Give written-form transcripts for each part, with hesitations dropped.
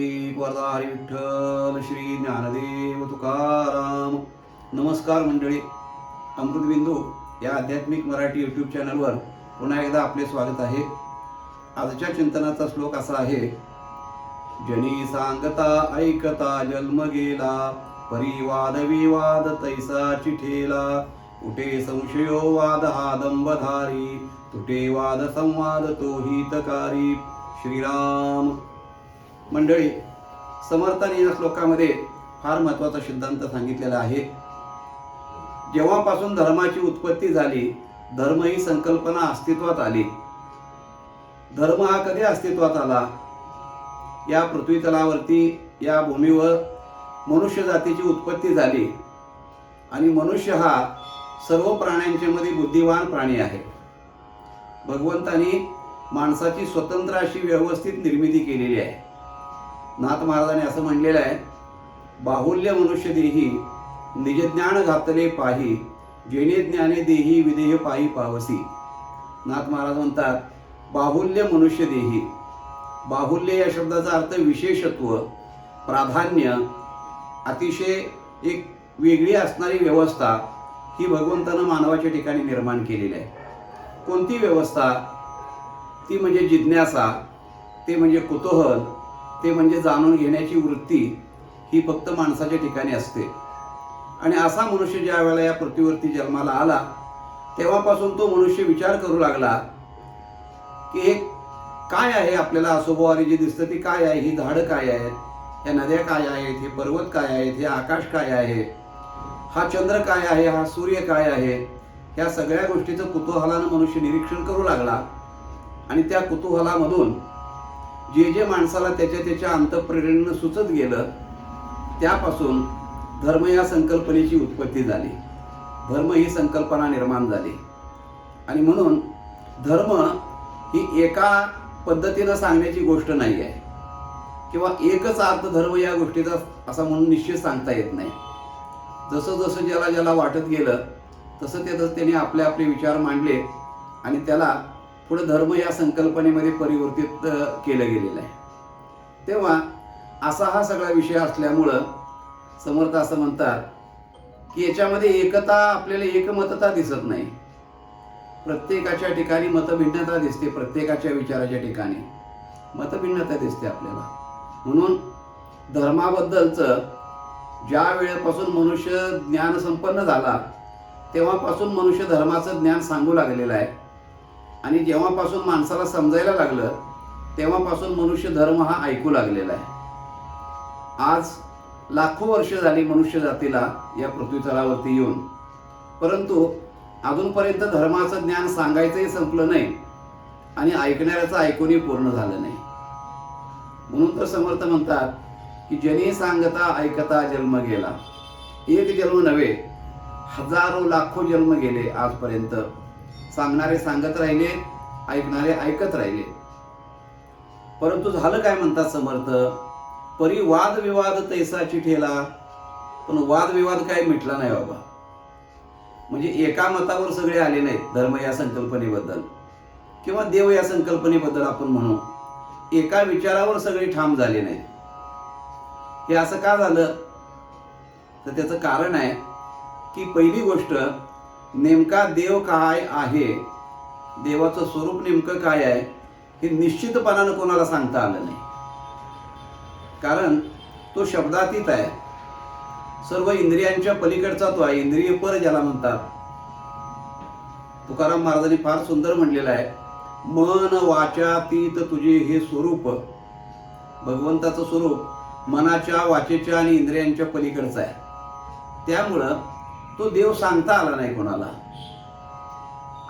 वरदाहरी विठ्ठल श्री ज्ञानदेव तुकाराम. नमस्कार मंडळी, अमृतबिंदू या आध्यात्मिक मराठी यूट्यूब चॅनलवर पुन्हा एकदा आपले स्वागत आहे. आजच्या चिंतनाचा श्लोक असा आहे: जनी सांगता ऐकता जन्म गेला, परिवाद विवाद तैसा चिठेला, उठे संशयो वाद हा दंबधारी, तुटे वाद संवाद तो हितकारी. श्रीराम. मंडळी, समर्थांनी या श्लोकामध्ये फार महत्त्वाचा सिद्धांत सांगितलेला आहे. जेव्हापासून धर्माची उत्पत्ती झाली, धर्म ही संकल्पना अस्तित्वात आली. धर्म हा कधी अस्तित्वात आला? या पृथ्वी तलावरती, या भूमीवर मनुष्य जातीची उत्पत्ती झाली आणि मनुष्य हा सर्व प्राण्यांच्या मध्ये बुद्धिवान प्राणी आहे. भगवंतानी माणसाची स्वतंत्र अशी व्यवस्थित निर्मिती केलेली आहे. नाथ महाराजांनी असं म्हणलेलं आहे: बाहुल्य मनुष्य देही निजज्ञान घातले पाही, जेणे ज्ञाने देही विदेह पाही पावसी. नाथ महाराज म्हणतात, बाहुल्य मनुष्य देही. बाहुल्य या शब्दाचा अर्थ विशेषत्व, प्राधान्य, अतिशय एक वेगळी असणारी व्यवस्था ही भगवंतानं मानवाच्या ठिकाणी निर्माण केलेली आहे. कोणती व्यवस्था? ती म्हणजे जिज्ञासा, ते म्हणजे कुतूहल, ते म्हणजे जाणून घेण्याची वृत्ती. ही फक्त माणसाच्या ठिकाणी असते. आणि असा मनुष्य ज्या वेळेला या पृथ्वीवरती जन्माला आला, तेव्हापासून तो मनुष्य विचार करू लागला की हे काय आहे, आपल्याला आसोबावारी जे दिसतं ती काय आहे, ही झाडं काय आहेत, ह्या नद्या काय आहेत, हे पर्वत काय आहेत, हे आकाश काय आहे, हा चंद्र काय आहे, हा सूर्य काय आहे. ह्या सगळ्या गोष्टीचं कुतूहलानं मनुष्य निरीक्षण करू लागला. आणि त्या कुतूहलामधून जे जे माणसाला त्याच्या अंतःप्रेरणेनं सुचत गेलं, त्यापासून धर्म या संकल्पनेची उत्पत्ती झाली. धर्म ही संकल्पना निर्माण झाली. आणि म्हणून धर्म ही एका पद्धतीनं सांगण्याची गोष्ट नाही आहे, किंवा एकच अर्थ धर्म या गोष्टीचा असा म्हणून निश्चित सांगता येत नाही. जसं जसं ज्याला ज्याला वाटत गेलं तसं त्याने आपले आपले विचार मांडले आणि त्याला पुढे धर्म या संकल्पनेमध्ये परिवर्तित केलं गेलेलं आहे. तेव्हा असा हा सगळा विषय असल्यामुळं समर्थ असं म्हणतात की याच्यामध्ये एकता, आपल्याला एकमतता दिसत नाही. प्रत्येकाच्या ठिकाणी मतभिन्नता दिसते, प्रत्येकाच्या विचाराच्या ठिकाणी मतभिन्नता दिसते आपल्याला. म्हणून धर्माबद्दलचं ज्या वेळेपासून मनुष्य ज्ञान संपन्न झाला, तेव्हापासून मनुष्य धर्माचं ज्ञान सांगू लागलेलं आहे. आणि जेव्हापासून माणसाला समजायला लागलं, तेव्हापासून मनुष्य धर्म हा ऐकू लागलेला आहे. आज लाखो वर्ष झाली मनुष्य जातीला या पृथ्वी तलावरती येऊन, परंतु अजूनपर्यंत धर्माचं ज्ञान सांगायचंही संपलं नाही आणि ऐकणाऱ्याचं ऐकूनही पूर्ण झालं नाही. म्हणून तर समर्थ म्हणतात की जनी सांगता ऐकता जन्म गेला. एक जन्म नव्हे, हजारो लाखो जन्म गेले आजपर्यंत. सांगणारे सांगत राहिले, ऐकणारे ऐकत राहिले. परंतु झालं काय म्हणतात समर्थ? परी वाद विवाद तैसा चिठेला. पण वादविवाद काय मिटला नाही बाबा. म्हणजे एका मतावर सगळे आले नाहीत धर्म या संकल्पनेबद्दल, किंवा देव या संकल्पनेबद्दल आपण म्हणू. एका विचारावर सगळे ठाम झाले नाहीत. हे असं का झालं? तर त्याचं कारण आहे की पहिली गोष्ट, नेमका देव काय आहे, देवाचं स्वरूप नेमकं काय आहे, हे निश्चितपणानं कोणाला सांगता आलं नाही. कारण तो शब्दातीत आहे, सर्व इंद्रियांच्या पलीकडचा तो आहे. इंद्रिय पर ज्याला म्हणतात. तुकाराम महाराजांनी फार सुंदर म्हणलेलं आहे: मन वाचातीत तुझे हे स्वरूप. भगवंताचं स्वरूप मनाच्या, वाचेच्या आणि इंद्रियांच्या पलीकडचं आहे. त्यामुळं तो देव सांगता आला नाही कोणाला.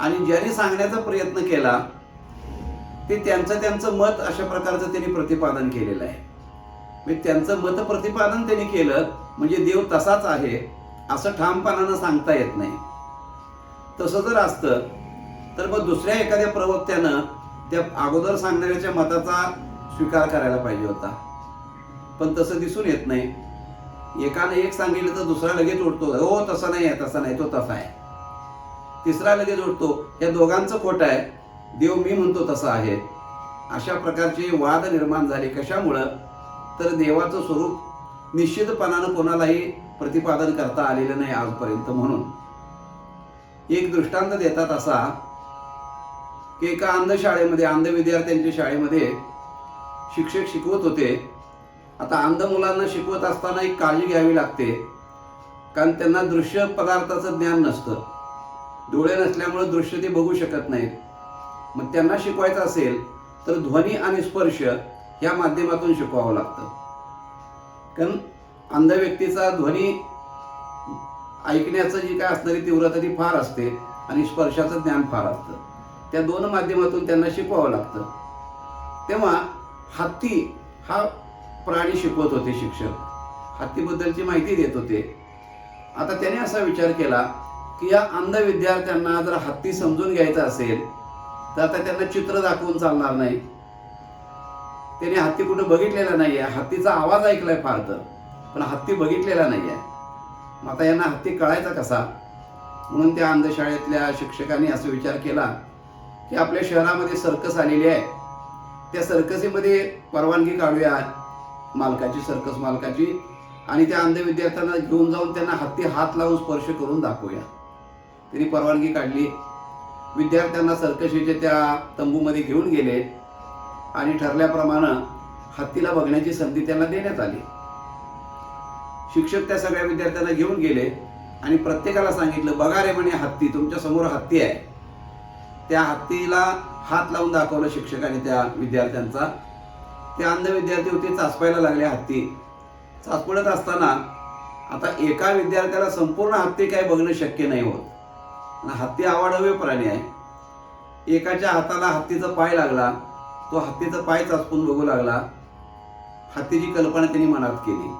आणि ज्यांनी सांगण्याचा प्रयत्न केला ते त्यांचं मत अशा प्रकारचं त्यांनी प्रतिपादन केलेलं आहे. म्हणजे त्यांचं मत प्रतिपादन त्यांनी केलं म्हणजे देव तसाच आहे असं ठामपणानं सांगता येत नाही. तसं जर असतं तर मग दुसऱ्या एखाद्या प्रवक्त्यानं त्या अगोदर सांगणाऱ्याच्या मताचा स्वीकार करायला पाहिजे होता. पण तसं दिसून येत नाही. एकानं एक सांगितलं तर दुसरा लगेच उठतो, हो तसा नाही आहे, तसा नाही, तो तसा आहे. तिसरा लगेच उठतो, या दोघांचं खोटं आहे, देव मी म्हणतो तसा आहे. अशा प्रकारचे वाद निर्माण झाले. कशामुळं? तर देवाचं स्वरूप निश्चितपणानं कोणालाही प्रतिपादन करता आलेलं नाही आजपर्यंत. म्हणून एक दृष्टांत देतात असा की एका अंधशाळेमध्ये, अंध विद्यार्थ्यांच्या शाळेमध्ये शिक्षक शिकवत होते. आता अंध मुलांना शिकवत असताना एक काळजी घ्यावी लागते, कारण त्यांना दृश्य पदार्थाचं ज्ञान नसतं. डोळे नसल्यामुळे दृश्य ते बघू शकत नाहीत. मग त्यांना शिकवायचं असेल तर ध्वनी आणि स्पर्श या माध्यमातून शिकवावं लागतं. कारण अंध व्यक्तीचा ध्वनी ऐकण्याचं जी काय असणारी तीव्रता ती फार असते आणि स्पर्शाचं ज्ञान फार असतं. त्या दोन माध्यमातून त्यांना शिकवावं लागतं. तेव्हा हत्ती हा प्राणी शिकवत होते शिक्षक, हत्तीबद्दलची माहिती देत होते. आता त्याने असा विचार केला की या अंध विद्यार्थ्यांना जर हत्ती समजून घ्यायचा असेल तर आता त्यांना चित्र दाखवून चालणार नाही. त्याने हत्ती कुठं बघितलेला नाही आहे, हत्तीचा आवाज ऐकलाय फार तर, पण हत्ती बघितलेला नाही आहे. मग आता यांना हत्ती कळायचा कसा? म्हणून त्या अंधशाळेतल्या शिक्षकांनी असा विचार केला की आपल्या शहरामध्ये सर्कस आलेली आहे, त्या सर्कसीमध्ये परवानगी काढूया मालकाची, सर्कस मालकाची, आणि त्या अंध विद्यार्थ्यांना घेऊन जाऊन त्यांना हत्ती हात लावून स्पर्श करून दाखवूया. त्यांनी परवानगी काढली. विद्यार्थ्यांना सर्कशीच्या त्या तंबूमध्ये घेऊन गेले आणि ठरल्याप्रमाणे हत्तीला बघण्याची संधी त्यांना देण्यात आली. शिक्षक त्या सगळ्या विद्यार्थ्यांना घेऊन गेले आणि प्रत्येकाला सांगितलं, बघा रे म्हणे हत्ती, तुमच्या समोर हत्ती आहे. त्या हत्तीला हात लावून दाखवलं शिक्षकाने त्या विद्यार्थ्यांचा. ते अंध विद्यार्थी होते, चाचपायला लागले हत्ती. चाचपडत असताना आता एका विद्यार्थ्याला संपूर्ण हत्ती काय बघणं शक्य नाही होत. हत्ती आवाढव्य प्राणी आहे. एकाच्या हाताला हत्तीचा पाय लागला, तो हत्तीचा पाय चाचपून बघू लागला. हत्तीची कल्पना त्यांनी मनात केली.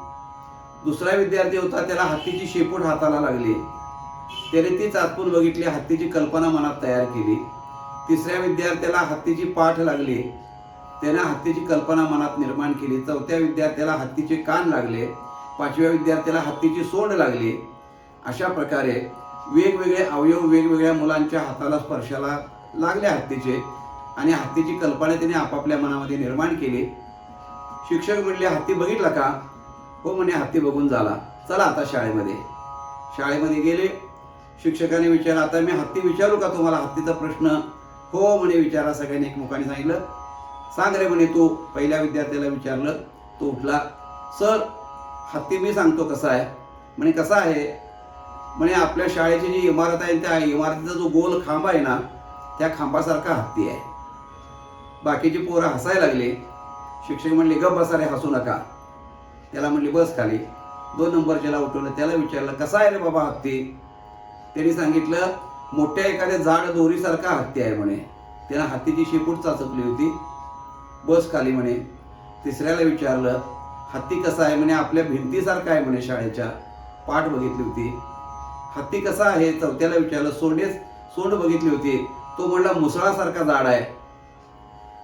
दुसरा विद्यार्थी होता, त्याला हत्तीची शेपूट हाताला लागली, त्याने ती चाचपून बघितली, हत्तीची कल्पना मनात तयार केली. तिसऱ्या विद्यार्थ्याला हत्तीची पाठ लागली, त्याने हत्तीची कल्पना मनात निर्माण केली. चौथ्या विद्यार्थ्याला हत्तीचे कान लागले, पाचव्या विद्यार्थ्याला हत्तीची सोंड लागली. अशा प्रकारे वेगवेगळे अवयव वेगवेगळ्या मुलांच्या हाताला स्पर्शाला लागले हत्तीचे, आणि हत्तीची कल्पना त्याने आपापल्या मनामध्ये निर्माण केली. शिक्षक म्हणले, हत्ती बघितला का? हो म्हणे, हत्ती बघून झाला, चला आता शाळेमध्ये. शाळेमध्ये गेले. शिक्षकाने विचारलं, आता मी हत्ती विचारू का तुम्हाला हत्तीचा प्रश्न? हो म्हणे, विचारा. सगळ्यांनी एकमुखाने सांगितलं. सांग रे म्हणे तू. पहिल्या विद्यार्थ्याला विचारलं. तो उठला. सर, हत्ती मी सांगतो कसा आहे. म्हणे कसा आहे? म्हणे आपल्या शाळेची जी इमारत आहे त्या इमारतीचा जो गोल खांब आहे ना, त्या खांबासारखा हत्ती आहे. बाकीची पोरं हसायला लागले. शिक्षक म्हणले, गप बसा रे, हसू नका. त्याला म्हणले, बस खाली. 2 नंबरच्याला उठवलं. त्याला विचारलं, कसा आहे रे बाबा हत्ती? त्यांनी सांगितलं, मोठ्या एखाद्या जाड दोरीसारखा हत्ती आहे म्हणे. त्यानं हत्तीची शेपूट चाचपली होती. बस खाली म्हणे. तिसऱ्याला विचारलं, हत्ती कसा आहे? म्हणे आपल्या भिंतीसारखा आहे म्हणे, शाळेच्या पाठ बघितली होती. हत्ती कसा आहे? चौथ्याला विचारलं. सोंड बघितली होती. तो म्हणला मुसळासारखा जाड आहे.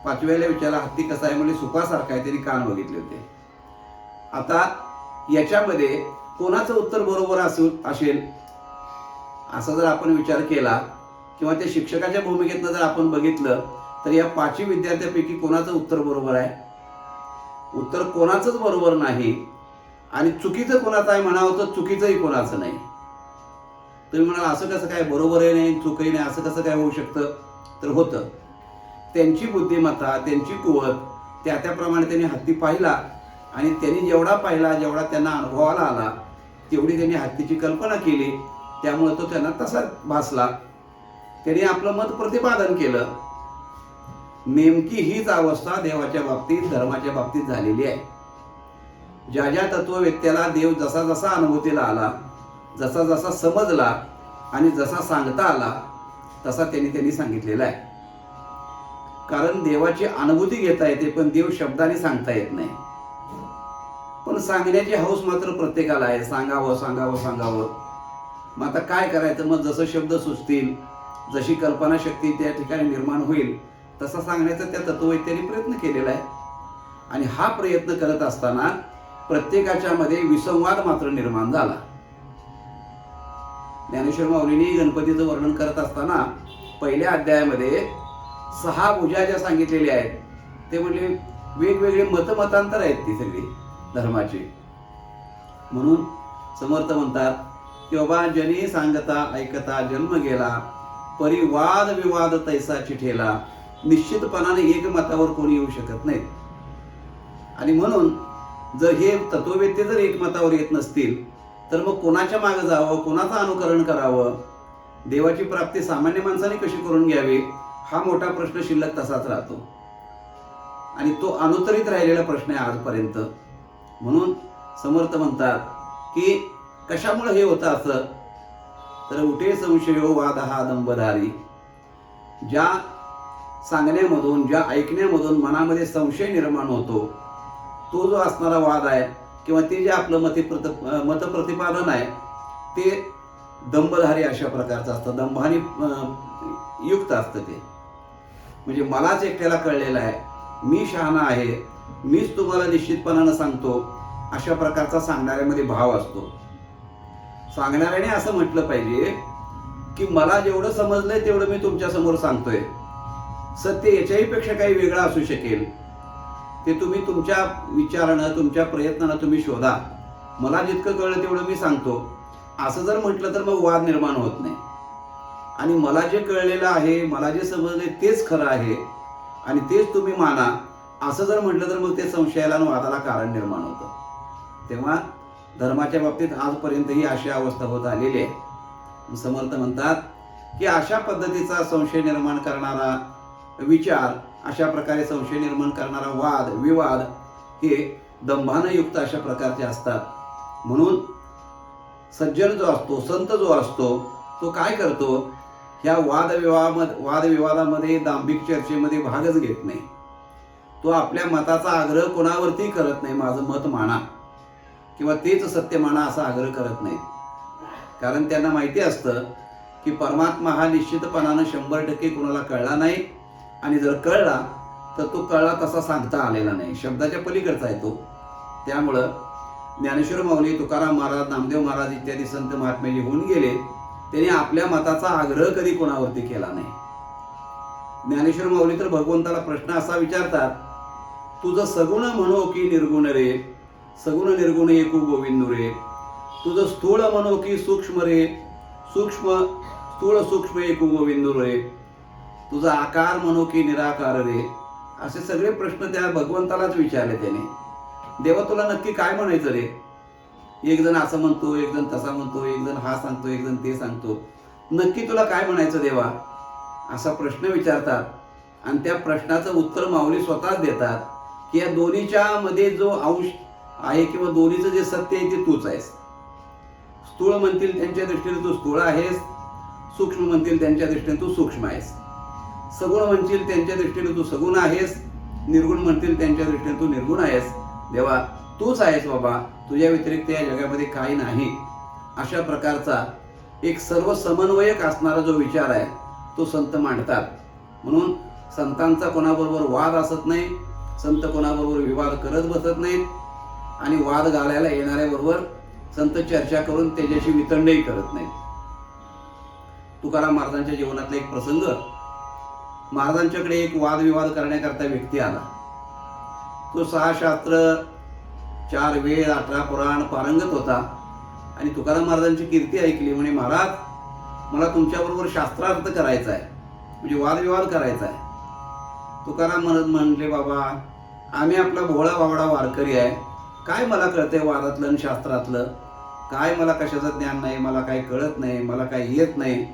पाचव्याला विचारलं, हत्ती कसा आहे? म्हणजे सुपासारखा आहे. त्यांनी कान बघितले होते. आता याच्यामध्ये कोणाचं उत्तर बरोबर असेल असा जर आपण विचार केला किंवा त्या शिक्षकाच्या भूमिकेतनं जर आपण बघितलं तर या 5 विद्यार्थ्यांपैकी कोणाचं उत्तर बरोबर आहे? उत्तर कोणाचंच बरोबर नाही. आणि चुकीचं कोणाचं आहे म्हणावं तर चुकीचंही कोणाचं नाही. तुम्ही म्हणाल, असं कसं काय, बरोबरही नाही चुकही नाही, असं कसं काय होऊ शकतं? तर होतं. त्यांची बुद्धिमत्ता, त्यांची कुवत, त्याप्रमाणे त्यांनी हत्ती पाहिला आणि त्यांनी जेवढा पाहिला, जेवढा त्यांना अनुभवाला आला, तेवढी त्यांनी हत्तीची कल्पना केली. त्यामुळे तो त्यांना तसा भासला. त्यांनी आपलं मत प्रतिपादन केलं. नेमकी हीच अवस्था देवाच्या बाबतीत, धर्माच्या बाबतीत झालेली आहे. ज्या ज्या तत्ववेत्याला देव जसा जसा अनुभूतीला आला, जसा जसा समजला आणि जसा सांगता आला, तसा त्यांनी सांगितलेला आहे. कारण देवाची अनुभूती घेता येते, पण देव शब्दाने सांगता येत नाही. पण सांगण्याची हौस मात्र प्रत्येकाला आहे. सांगावं सांगावं सांगावं. मग आता काय करायचं? मग जसं शब्द सुचतील, जशी कल्पनाशक्ती त्या ठिकाणी निर्माण होईल, तसा सांगण्याचा त्या तत्ववेत्यांनी प्रयत्न केलेला आहे. आणि हा प्रयत्न करत असताना प्रत्येकाच्या मध्ये विसंवाद मात्र निर्माण झाला. ज्ञानेश्वर माऊलींनी गणपतीचं वर्णन करत असताना पहिल्या अध्यायामध्ये 6 भुजा ज्या सांगितलेल्या आहेत, ते म्हणजे वेगवेगळे मतांतर आहेत ती सगळी. धर्माची. म्हणून समर्थ म्हणतात की बाबा जनी सांगता ऐकता जन्म गेला, परी वाद विवाद तैसा चिठेला. निश्चितपणाने एक मतावर कोणी येऊ शकत नाही. आणि म्हणून जर हे तत्ववेत्ते जर एक मतावर येत नसतील तर मग कोणाच्या मागे जावं, कोणाचं अनुकरण करावं, देवाची प्राप्ती सामान्य माणसाने कशी करून घ्यावी, हा मोठा प्रश्न शिल्लक तसाच राहतो. आणि तो अनुत्तरित राहिलेला प्रश्न आहे आजपर्यंत. म्हणून समर्थ म्हणतात की कशामुळे हे होतं असं, तर उठे संशयो वाद हा दंबधारी. ज्या सांगण्यामधून, ज्या ऐकण्यामधून मनामध्ये संशय निर्माण होतो, तो जो असणारा वाद आहे किंवा ते जे आपलं मतप्रतिपादन आहे ते दंबधारी अशा प्रकारचं असतं, दंभाने युक्त असतं. ते म्हणजे मलाच एकट्याला कळलेलं आहे, मी शहाणा आहे, मीच तुम्हाला निश्चितपणानं सांगतो, अशा प्रकारचा सांगणाऱ्यामध्ये भाव असतो. सांगणाऱ्याने असं म्हटलं पाहिजे की मला जेवढं समजलंय तेवढं मी तुमच्या समोर सांगतोय. सत्य याच्याही पेक्षा काही वेगळं असू शकेल, ते तुम्ही तुमच्या विचारानं, तुमच्या प्रयत्नानं तुम्ही शोधा. मला जितकं कळलं तेवढं मी सांगतो, असं जर म्हटलं तर मग वाद निर्माण होत नाही. आणि मला जे कळलेलं आहे, मला जे समजले तेच खरं आहे आणि तेच तुम्ही माना, असं जर म्हटलं तर मग ते संशयाला आणि वादाला कारण निर्माण होतं. तेव्हा धर्माच्या बाबतीत आजपर्यंत ही अशी अवस्था होत आलेली आहे. समर्थ म्हणतात की अशा पद्धतीचा संशय निर्माण करणारा विचार, अशा प्रकारे संशय निर्माण करणारा वाद विवाद हे दंभानं युक्त अशा प्रकारचे असतात. म्हणून सज्जन जो असतो, संत जो असतो, तो काय करतो, ह्या वादविवादामध्ये दांभिक चर्चेमध्ये भागच घेत नाही. तो आपल्या मताचा आग्रह कोणावरती करत नाही, माझं मत माना किंवा तेच सत्य माना असा आग्रह करत नाही. कारण त्यांना माहिती असतं की परमात्मा हा निश्चितपणानं 100% कोणाला कळला नाही, आणि जर कळला तर तो कळला तसा सांगता आलेला नाही, शब्दाच्या पलीकडचा आहे तो. त्यामुळं ज्ञानेश्वर माऊली, तुकाराम महाराज, नामदेव महाराज इत्यादी संत महात्मे जे होऊन गेले, त्यांनी आपल्या मताचा आग्रह कधी कोणावरती केला नाही. ज्ञानेश्वर माऊली तर भगवंताला प्रश्न असा विचारतात, तुझं सगुण म्हणो की निर्गुण रे, सगुण निर्गुण एकू गोविंदू रे. तुझं स्थूळ म्हणो की सूक्ष्म रे, सूक्ष्म स्थूळ सूक्ष्म एकू गोविंदू रे. तुझा आकार म्हणो की निराकार रे. असे सगळे प्रश्न त्या भगवंतालाच विचारले त्याने. देवा तुला नक्की काय म्हणायचं रे? एक जण असं म्हणतो, एक जण तसा म्हणतो, एक जण हा सांगतो, एक जण ते सांगतो, नक्की तुला काय म्हणायचं देवा, असा प्रश्न विचारतात. आणि त्या प्रश्नाचं उत्तर माऊली स्वतःच देतात की या दोन्हीच्या मध्ये जो अंश आहे किंवा दोन्हीचं जे सत्य आहे ते तूच आहेस. स्थूळ म्हणतील त्यांच्या दृष्टीने तू स्थूळ आहेस, सूक्ष्म म्हणतील त्यांच्या दृष्टीने तू सूक्ष्म आहेस, सगुण म्हणतील त्यांच्या दृष्टीने तू सगुण आहेस, निर्गुण म्हणतील त्यांच्या दृष्टीने तू निर्गुण आहेस. देवा तूच आहेस बाबा, तुझ्या व्यतिरिक्त या जगामध्ये काही नाही. अशा प्रकारचा एक सर्व समन्वयक असणारा जो विचार आहे तो संत मांडतात. म्हणून संतांचा कोणाबरोबर वाद असत नाही, संत कोणाबरोबर विवाद करत बसत नाहीत, आणि वाद घालायला येणाऱ्याबरोबर संत चर्चा करून त्याच्याशी वितंडही करत नाहीत. तुकाराम महाराजांच्या जीवनातला एक प्रसंग, महाराजांच्याकडे एक वादविवाद करण्याकरता व्यक्ती आला. तो 6 शास्त्र, 4 वेद, 18 पुराण पारंगत होता. आणि तुकाराम महाराजांची कीर्ती ऐकली. म्हणे महाराज मला तुमच्याबरोबर शास्त्रार्थ करायचा आहे, म्हणजे वादविवाद करायचा आहे. तुकाराम म्हणले बाबा आम्ही आपला भोळा बावडा वारकरी आहे, काय मला कळतंय वादातलं आणि शास्त्रातलं, काय मला कशाचं ज्ञान नाही, मला काही कळत नाही, मला काही येत नाही.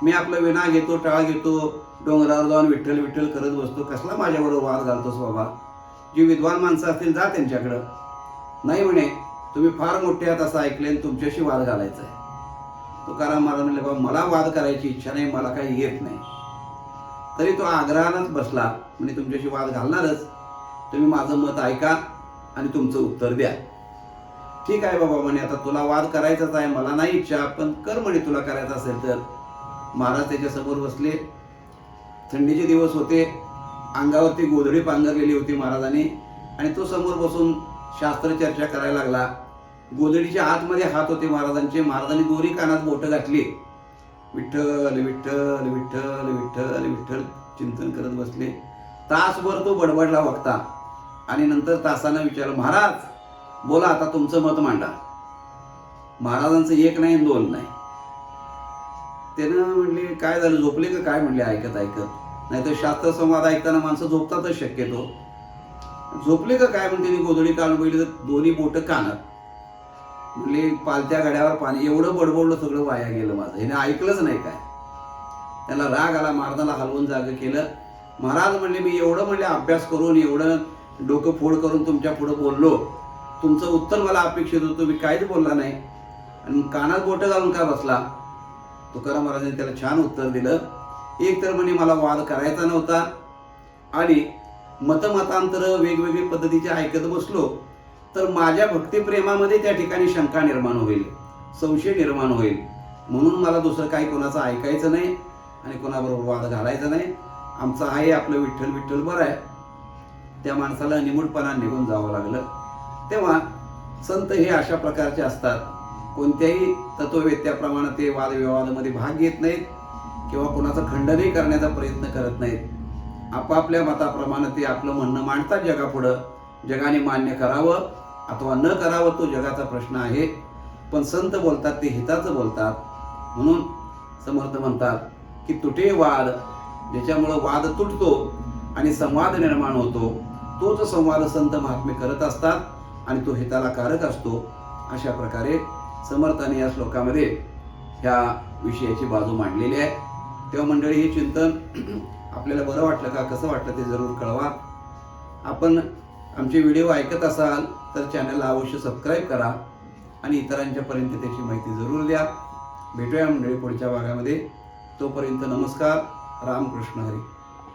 मी आपलं विना घेतो, टाळ घेतो, डोंगरावर जाऊन विठ्ठल विठ्ठल करत बसतो, कसला माझ्याबरोबर वाद घालतोस बाबा? जी विद्वान माणसं असतील जा त्यांच्याकडं. नाही म्हणे तुम्ही फार मोठे आहात असं ऐकले आणि तुमच्याशी वाद घालायचा आहे. तुकाराम महाराज म्हणले बाबा मला वाद करायची इच्छा नाही, मला काही येत नाही. तरी तो आग्रहानच बसला. म्हणजे तुमच्याशी वाद घालणारच, तुम्ही माझं मत ऐका आणि तुमचं उत्तर द्या. ठीक आहे बाबा म्हणे, आता तुला वाद करायचाच आहे, मला नाही इच्छा, पण कर म्हणे तुला करायचं असेल तर. महाराज त्याच्या समोर बसले. थंडीचे दिवस होते, अंगावरती गोधडी पांघरलेली होती महाराजांनी, आणि तो समोर बसून शास्त्र चर्चा करायला लागला. गोधडीच्या आतमध्ये हात होते महाराजांचे. महाराजांनी दोरी कानात बोटं घातली. विठ्ठल विठ्ठल विठ्ठल विठ्ठल विठ्ठल चिंतन करत बसले. तासभर तो बडबडला वक्ता. आणि नंतर तासानं विचारलं, महाराज बोला आता तुमचं मत मांडा. महाराजांचं एक नाही दोन नाही. त्यानं म्हणले काय झालं, झोपले का काय म्हणले ऐकत ऐकत. नाही तर शास्त्र संवाद ऐकताना माणसं झोपतातच शक्यतो. झोपले का काय म्हणते, गोधडी काढून बघितली तर दोन्ही बोटं कानात. म्हणले पालत्या गाड्यावर पाणी. एवढं बडबडलं सगळं वाया गेलं माझं, हिने ऐकलंच नाही काय. त्याला राग आला, महाराजाला हलवून जागं केलं. महाराज म्हणले मी एवढं म्हणले अभ्यास करून एवढं डोकं फोड करून तुमच्या पुढं बोललो, तुमचं उत्तर मला अपेक्षित होतं, तुम्ही काहीच बोलला नाही आणि कानात बोटं घालून का बसला. तुकाराम महाराजांनी त्याला छान उत्तर दिलं. एक तर म्हणे मला वाद करायचा नव्हता आणि मतमतांतर वेगवेगळी पद्धतीचे ऐकत बसलो तर माझ्या भक्तिप्रेमामध्ये त्या ठिकाणी शंका निर्माण होईल, संशय निर्माण होईल, म्हणून मला दुसरं काही कोणाचं ऐकायचं नाही आणि कोणाबरोबर वाद घालायचा नाही. आमचं आहे आपलं विठ्ठल विठ्ठल बरं आहे. त्या माणसाला निमूटपणा निघून जावं लागलं. तेव्हा संत हे अशा प्रकारचे असतात, कोणत्याही तत्ववेत्याप्रमाणे ते वादविवादामध्ये भाग घेत नाहीत किंवा कोणाचं खंडनही करण्याचा प्रयत्न करत नाहीत. आपापल्या मताप्रमाणे ते आपलं म्हणणं मांडतात जगापुढं. जगाने मान्य करावं अथवा न करावं तो जगाचा प्रश्न आहे, पण संत बोलतात ते हिताचं बोलतात. म्हणून समर्थ म्हणतात की तुटे वाद, ज्याच्यामुळं वाद तुटतो आणि संवाद निर्माण होतो, तोच संवाद संत महात्मे करत असतात आणि तो हिताला कारक असतो. अशा प्रकारे समर्थाने या श्लोकामध्ये ह्या विषयाची बाजू मांडलेली आहे. तेव्हा मंडळी हे चिंतन आपल्याला बरं वाटलं का, कसं वाटलं ते जरूर कळवा. आपण आमचे व्हिडिओ ऐकत असाल तर चॅनलला अवश्य सबस्क्राईब करा आणि इतरांच्यापर्यंत त्याची माहिती जरूर द्या. भेटूया मंडळी पुढच्या भागामध्ये. तोपर्यंत नमस्कार. रामकृष्ण हरी.